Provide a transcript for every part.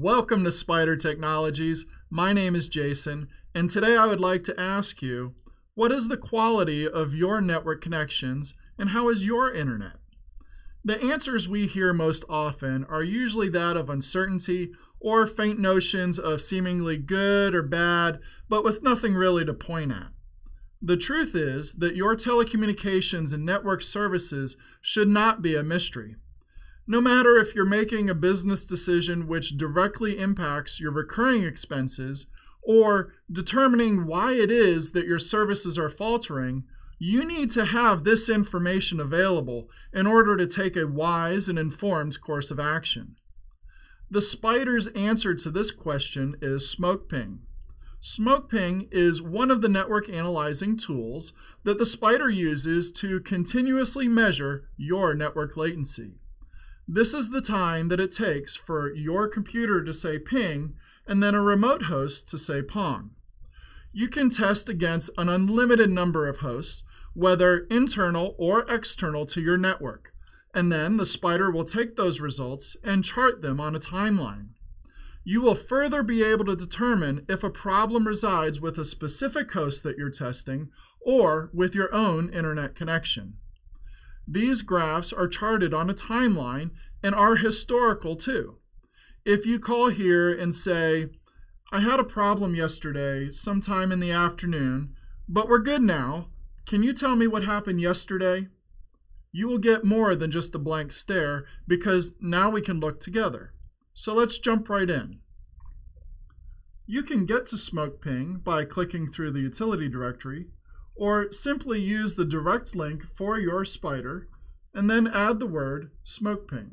Welcome to Spydur Technologies. My name is Jason, and today I would like to ask you, what is the quality of your network connections and how is your internet? The answers we hear most often are usually that of uncertainty or faint notions of seemingly good or bad, but with nothing really to point at. The truth is that your telecommunications and network services should not be a mystery. No matter if you're making a business decision which directly impacts your recurring expenses or determining why it is that your services are faltering, you need to have this information available in order to take a wise and informed course of action. The Spydur's answer to this question is SmokePing. SmokePing is one of the network analyzing tools that the Spydur uses to continuously measure your network latency. This is the time that it takes for your computer to say ping and then a remote host to say pong. You can test against an unlimited number of hosts, whether internal or external to your network, and then the Spydur will take those results and chart them on a timeline. You will further be able to determine if a problem resides with a specific host that you're testing or with your own internet connection. These graphs are charted on a timeline and are historical too. If you call here and say, I had a problem yesterday sometime in the afternoon, but we're good now. Can you tell me what happened yesterday? You will get more than just a blank stare because now we can look together. So let's jump right in. You can get to SmokePing by clicking through the utility directory, or simply use the direct link for your Spydur and then add the word SmokePing.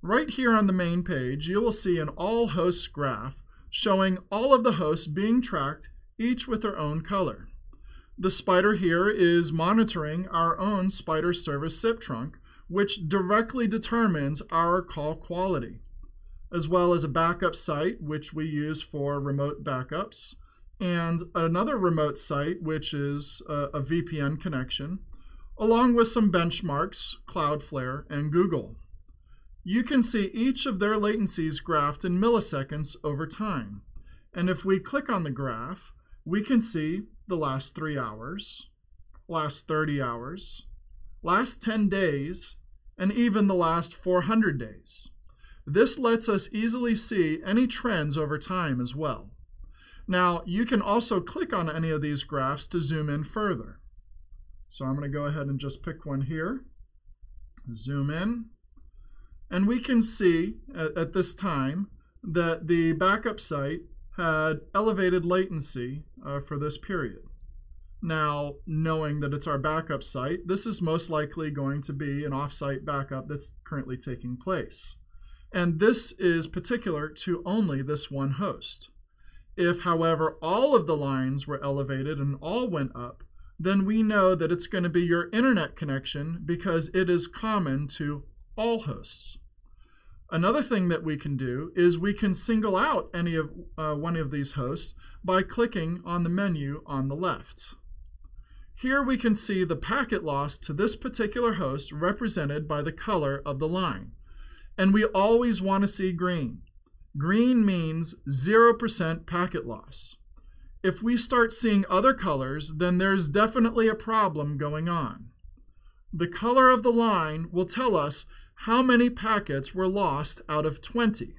Right here on the main page, you will see an all hosts graph showing all of the hosts being tracked, each with their own color. The Spydur here is monitoring our own Spydur service SIP trunk, which directly determines our call quality, as well as a backup site, which we use for remote backups, and another remote site, which is a VPN connection, along with some benchmarks, Cloudflare, and Google. You can see each of their latencies graphed in milliseconds over time. And if we click on the graph, we can see the last 3 hours, last 30 hours, last 10 days, and even the last 400 days. This lets us easily see any trends over time as well. Now, you can also click on any of these graphs to zoom in further. So I'm going to go ahead and just pick one here, zoom in, and we can see at this time that the backup site had elevated latency for this period. Now, knowing that it's our backup site, this is most likely going to be an off-site backup that's currently taking place. And this is particular to only this one host. If, however, all of the lines were elevated and all went up, then we know that it's going to be your internet connection because it is common to all hosts. Another thing that we can do is we can single out any of one of these hosts by clicking on the menu on the left. Here we can see the packet loss to this particular host represented by the color of the line. And we always want to see green. Green means 0% packet loss. If we start seeing other colors, then there's definitely a problem going on. The color of the line will tell us how many packets were lost out of 20.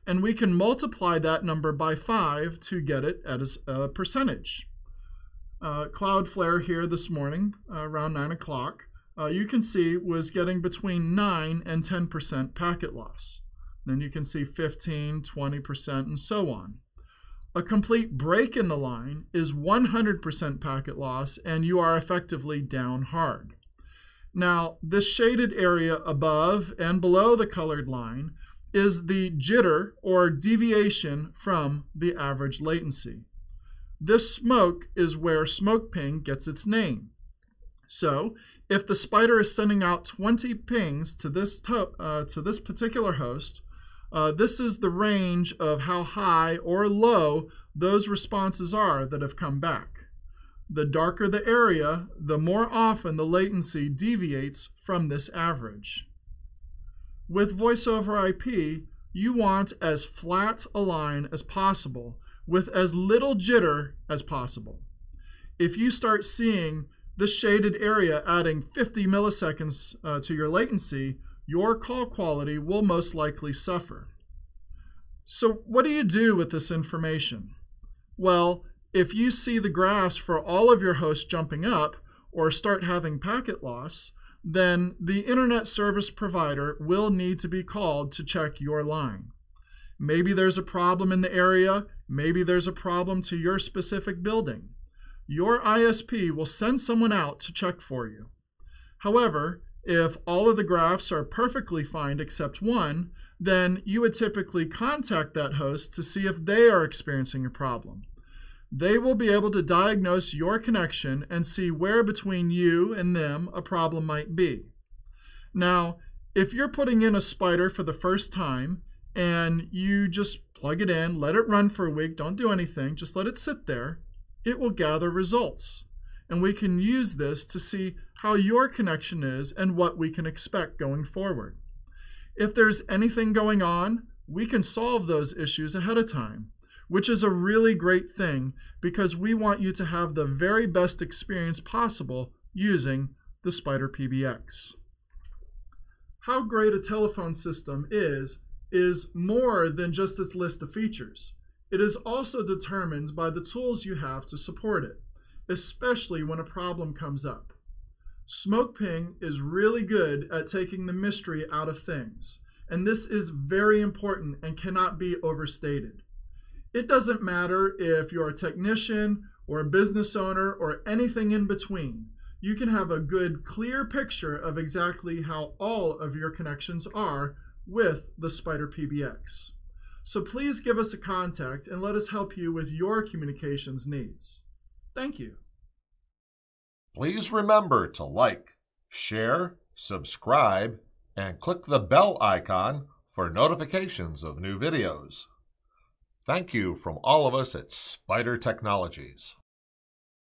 And we can multiply that number by 5 to get it as a percentage. Cloudflare here this morning, around 9 o'clock, you can see was getting between 9 and 10% packet loss. Then you can see 15, 20%, and so on. A complete break in the line is 100% packet loss, and you are effectively down hard. Now, this shaded area above and below the colored line is the jitter, or deviation from the average latency. This smoke is where SmokePing gets its name. So, if the Spydur is sending out 20 pings to this particular host, this is the range of how high or low those responses are that have come back. The darker the area, the more often the latency deviates from this average. With voice over IP, you want as flat a line as possible with as little jitter as possible. If you start seeing the shaded area adding 50 milliseconds to your latency, your call quality will most likely suffer. So what do you do with this information? Well, if you see the graphs for all of your hosts jumping up or start having packet loss, then the internet service provider will need to be called to check your line. Maybe there's a problem in the area, maybe there's a problem to your specific building. Your ISP will send someone out to check for you. However, if all of the graphs are perfectly fine except one, then you would typically contact that host to see if they are experiencing a problem. They will be able to diagnose your connection and see where between you and them a problem might be. Now, if you're putting in a Spydur for the first time and you just plug it in, let it run for a week, don't do anything, just let it sit there, it will gather results. And we can use this to see how your connection is and what we can expect going forward. If there's anything going on, we can solve those issues ahead of time, which is a really great thing because we want you to have the very best experience possible using the SpydurPBX. How great a telephone system is more than just its list of features. It is also determined by the tools you have to support it, especially when a problem comes up. SmokePing is really good at taking the mystery out of things, and this is very important and cannot be overstated. It doesn't matter if you're a technician or a business owner or anything in between. You can have a good, clear picture of exactly how all of your connections are with the SpydurPBX. So please give us a contact and let us help you with your communications needs. Thank you. Please remember to like, share, subscribe, and click the bell icon for notifications of new videos. Thank you from all of us at Spydur Technologies.